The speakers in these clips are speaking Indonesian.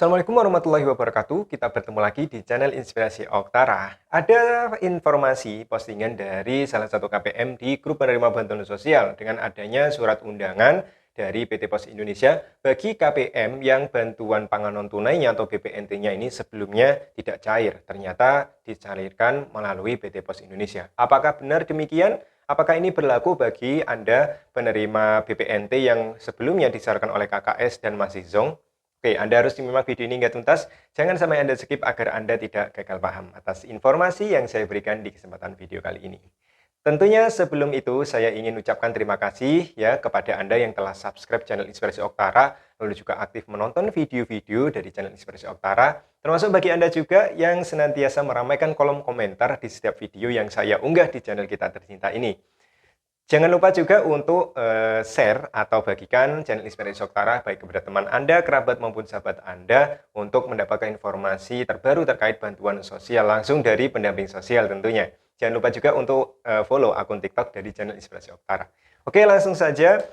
Assalamualaikum warahmatullahi wabarakatuh. Kita bertemu lagi di channel Inspirasi Oktara. Ada informasi postingan dari salah satu KPM di grup penerima bantuan sosial dengan adanya surat undangan dari PT Pos Indonesia bagi KPM yang bantuan pangan non tunainya atau BPNT-nya ini sebelumnya tidak cair. Ternyata dicairkan melalui PT Pos Indonesia. Apakah benar demikian? Apakah ini berlaku bagi Anda penerima BPNT yang sebelumnya disalurkan oleh KKS dan masih zonk? Oke, Anda harus menyimak video ini hingga tuntas. Jangan sampai Anda skip agar Anda tidak gagal paham atas informasi yang saya berikan di kesempatan video kali ini. Tentunya sebelum itu saya ingin ucapkan terima kasih ya kepada Anda yang telah subscribe channel Inspirasi Oktara, lalu juga aktif menonton video-video dari channel Inspirasi Oktara, termasuk bagi Anda juga yang senantiasa meramaikan kolom komentar di setiap video yang saya unggah di channel kita tercinta ini. Jangan lupa juga untuk share atau bagikan channel Inspirasi Oktara baik kepada teman Anda, kerabat maupun sahabat Anda untuk mendapatkan informasi terbaru terkait bantuan sosial langsung dari pendamping sosial tentunya. Jangan lupa juga untuk follow akun TikTok dari channel Inspirasi Oktara. Oke, langsung saja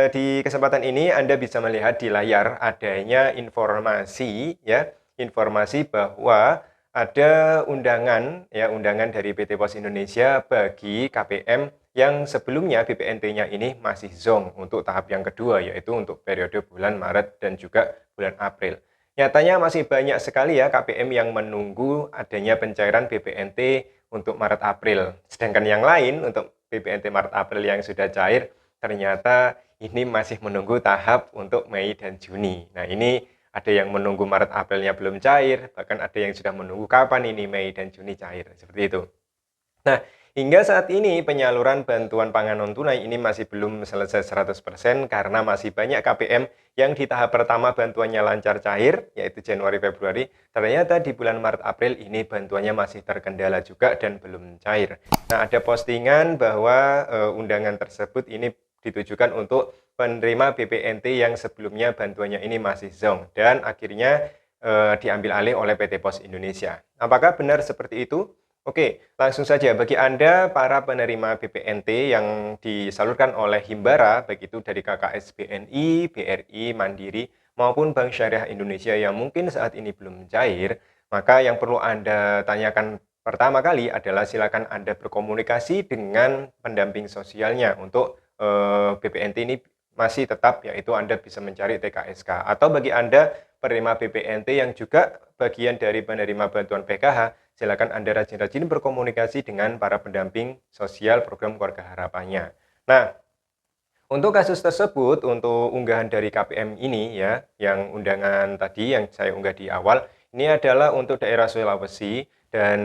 di kesempatan ini Anda bisa melihat di layar adanya informasi ya, informasi bahwa ada undangan dari PT Pos Indonesia bagi KPM yang sebelumnya BPNT-nya ini masih zonk untuk tahap yang kedua, yaitu untuk periode bulan Maret dan juga bulan April. Nyatanya masih banyak sekali ya KPM yang menunggu adanya pencairan BPNT untuk Maret-April. Sedangkan yang lain untuk BPNT Maret-April yang sudah cair, ternyata ini masih menunggu tahap untuk Mei dan Juni. Nah, ini ada yang menunggu Maret-Aprilnya belum cair, bahkan ada yang sudah menunggu kapan ini Mei dan Juni cair, seperti itu. Nah, hingga saat ini penyaluran bantuan pangan non-tunai ini masih belum selesai 100% karena masih banyak KPM yang di tahap pertama bantuannya lancar cair, yaitu Januari-Februari. Ternyata di bulan Maret-April ini bantuannya masih terkendala juga dan belum cair. Nah, ada postingan bahwa undangan tersebut ini ditujukan untuk penerima BPNT yang sebelumnya bantuannya ini masih zonk dan akhirnya diambil alih oleh PT Pos Indonesia. Apakah benar seperti itu? Oke, langsung saja bagi Anda para penerima BPNT yang disalurkan oleh Himbara, baik itu dari KKS BNI, BRI, Mandiri, maupun Bank Syariah Indonesia yang mungkin saat ini belum cair, maka yang perlu Anda tanyakan pertama kali adalah silakan Anda berkomunikasi dengan pendamping sosialnya untuk BPNT ini masih tetap, yaitu Anda bisa mencari TKSK. Atau bagi Anda penerima BPNT yang juga bagian dari penerima bantuan PKH, silakan Anda rajin-rajin berkomunikasi dengan para pendamping sosial program Keluarga Harapannya. Nah, untuk kasus tersebut, untuk unggahan dari KPM ini ya, yang undangan tadi yang saya unggah di awal, ini adalah untuk daerah Sulawesi dan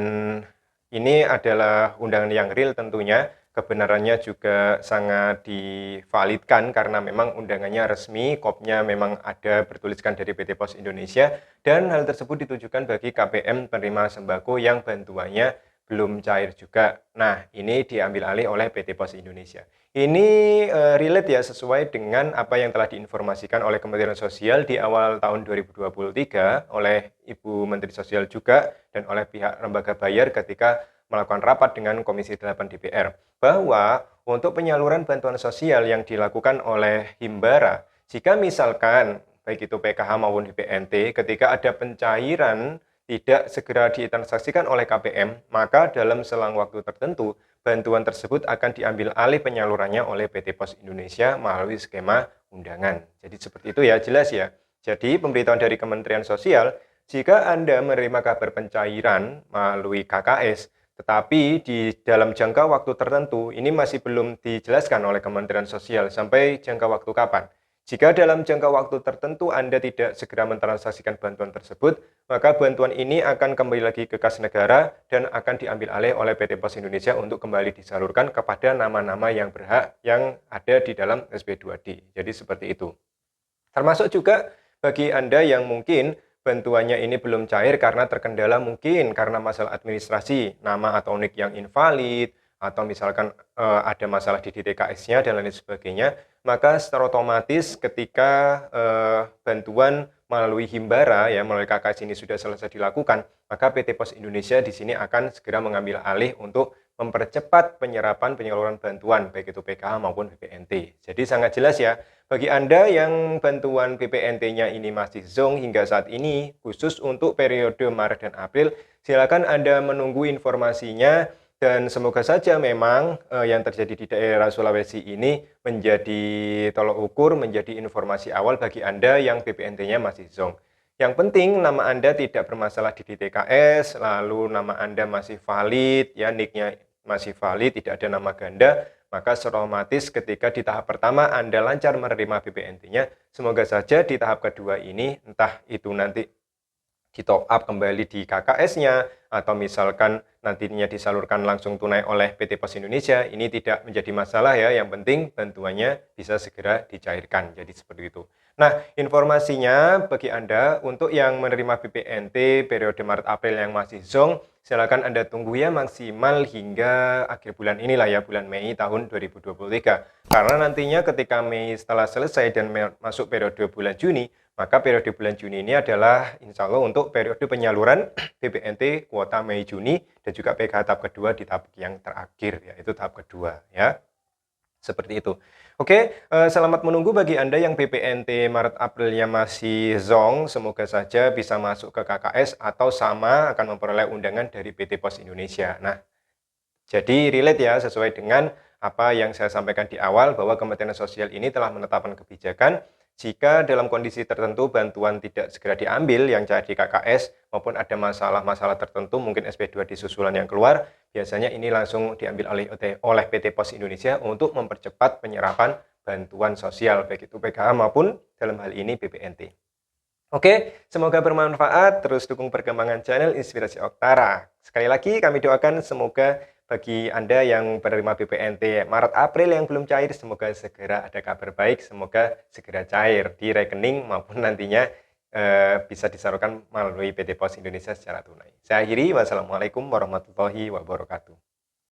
ini adalah undangan yang real tentunya. Kebenarannya juga sangat divalidkan karena memang undangannya resmi, kopnya memang ada bertuliskan dari PT Pos Indonesia dan hal tersebut ditujukan bagi KPM penerima sembako yang bantuannya belum cair juga. Nah, ini diambil alih oleh PT Pos Indonesia. Ini relate ya sesuai dengan apa yang telah diinformasikan oleh Kementerian Sosial di awal tahun 2023 oleh Ibu Menteri Sosial juga dan oleh pihak lembaga bayar ketika melakukan rapat dengan Komisi 8 DPR bahwa untuk penyaluran bantuan sosial yang dilakukan oleh Himbara, jika misalkan baik itu PKH maupun BPNT ketika ada pencairan tidak segera ditransaksikan oleh KPM, maka dalam selang waktu tertentu bantuan tersebut akan diambil alih penyalurannya oleh PT Pos Indonesia melalui skema undangan. Jadi seperti itu ya, jelas ya. Jadi pemberitahuan dari Kementerian Sosial, jika Anda menerima kabar pencairan melalui KKS, tetapi di dalam jangka waktu tertentu, ini masih belum dijelaskan oleh Kementerian Sosial sampai jangka waktu kapan. Jika dalam jangka waktu tertentu Anda tidak segera mentransaksikan bantuan tersebut, maka bantuan ini akan kembali lagi ke kas negara dan akan diambil alih oleh PT Pos Indonesia untuk kembali disalurkan kepada nama-nama yang berhak yang ada di dalam SP2D. Jadi seperti itu. Termasuk juga bagi Anda yang mungkin bantuannya ini belum cair karena terkendala mungkin karena masalah administrasi, nama atau nik yang invalid, atau misalkan ada masalah di DTKS-nya dan lain sebagainya, maka secara otomatis ketika bantuan melalui Himbara ya melalui KKS ini sudah selesai dilakukan, maka PT Pos Indonesia di sini akan segera mengambil alih untuk mempercepat penyerapan penyaluran bantuan baik itu PKH maupun BPNT. Jadi sangat jelas ya, bagi Anda yang bantuan BPNT-nya ini masih zonk hingga saat ini, khusus untuk periode Maret dan April, silakan Anda menunggu informasinya dan semoga saja memang yang terjadi di daerah Sulawesi ini menjadi tolok ukur, menjadi informasi awal bagi Anda yang BPNT-nya masih zonk. Yang penting nama Anda tidak bermasalah di DTKS, lalu nama Anda masih valid, ya nick-nya masih valid, tidak ada nama ganda, maka otomatis ketika di tahap pertama Anda lancar menerima BPNT-nya, semoga saja di tahap kedua ini, entah itu nanti di top up kembali di KKS-nya, atau misalkan nantinya disalurkan langsung tunai oleh PT Pos Indonesia, ini tidak menjadi masalah ya, yang penting bantuannya bisa segera dicairkan, jadi seperti itu. Nah, informasinya bagi Anda untuk yang menerima BPNT periode Maret April yang masih zonk, silakan Anda tunggu ya maksimal hingga akhir bulan inilah ya, bulan Mei tahun 2023. Karena nantinya ketika Mei setelah selesai dan masuk periode bulan Juni, maka periode bulan Juni ini adalah insya Allah untuk periode penyaluran BPNT kuota Mei-Juni dan juga PKH tahap kedua di tahap yang terakhir, yaitu tahap kedua ya. Seperti itu. Oke, selamat menunggu bagi Anda yang BPNT Maret Aprilnya masih zonk, semoga saja bisa masuk ke KKS atau sama akan memperoleh undangan dari PT Pos Indonesia. Nah, jadi relate ya sesuai dengan apa yang saya sampaikan di awal bahwa Kementerian Sosial ini telah menetapkan kebijakan jika dalam kondisi tertentu bantuan tidak segera diambil yang cair di KKS maupun ada masalah-masalah tertentu mungkin SP2 di susulan yang keluar, biasanya ini langsung diambil oleh PT Pos Indonesia untuk mempercepat penyerapan bantuan sosial baik itu PKH maupun dalam hal ini BPNT. Oke, semoga bermanfaat. Terus dukung perkembangan channel Inspirasi Oktara. Sekali lagi kami doakan semoga bagi Anda yang menerima BPNT Maret April yang belum cair, semoga segera ada kabar baik, semoga segera cair di rekening maupun nantinya bisa disalurkan melalui PT Pos Indonesia secara tunai. Saya akhiri, wassalamualaikum warahmatullahi wabarakatuh.